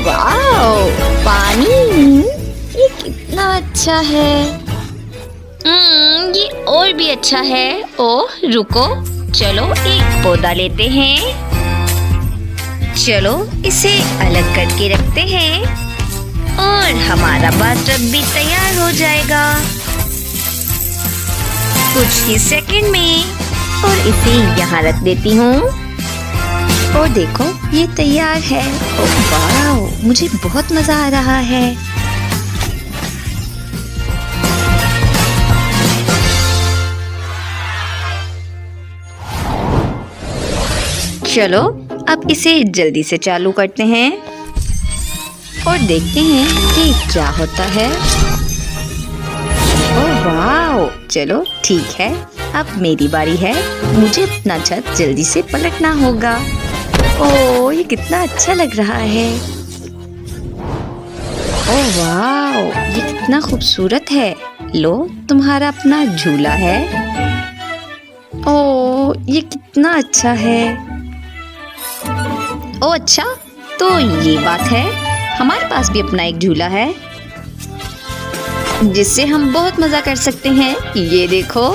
Wow, पानी ये कितना अच्छा है। ये और भी अच्छा है। ओह रुको, चलो एक पौधा लेते हैं। चलो इसे अलग करके रखते हैं और हमारा बाथटब भी तैयार हो जाएगा कुछ ही सेकंड में। और इसे यहाँ रख देती हूँ और देखो ये तैयार है। ओह वाओ, मुझे बहुत मजा आ रहा है। चलो अब इसे जल्दी से चालू करते हैं और देखते हैं कि क्या होता है। ओह वाओ, चलो ठीक है, अब मेरी बारी है। मुझे अपना छत जल्दी से पलटना होगा। ओह ये कितना अच्छा लग रहा है। ओह वाओ, ये कितना खूबसूरत है। लो तुम्हारा अपना झूला है। ओह ये कितना अच्छा है। ओह अच्छा, तो ये बात है, हमारे पास भी अपना एक झूला है जिससे हम बहुत मजा कर सकते हैं। ये देखो।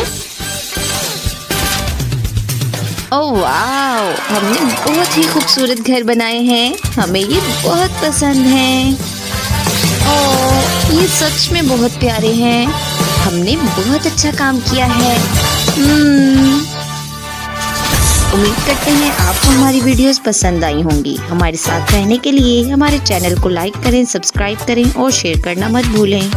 ओह वाओ, हमने बहुत ही खूबसूरत घर बनाए हैं। हमें ये बहुत पसंद हैं। ओह ये सच में बहुत प्यारे हैं। हमने बहुत अच्छा काम किया है। उम्मीद करते हैं आपको हमारी वीडियोस पसंद आई होंगी। हमारे साथ रहने के लिए हमारे चैनल को लाइक करें, सब्सक्राइब करें और शेयर करना मत भूलें।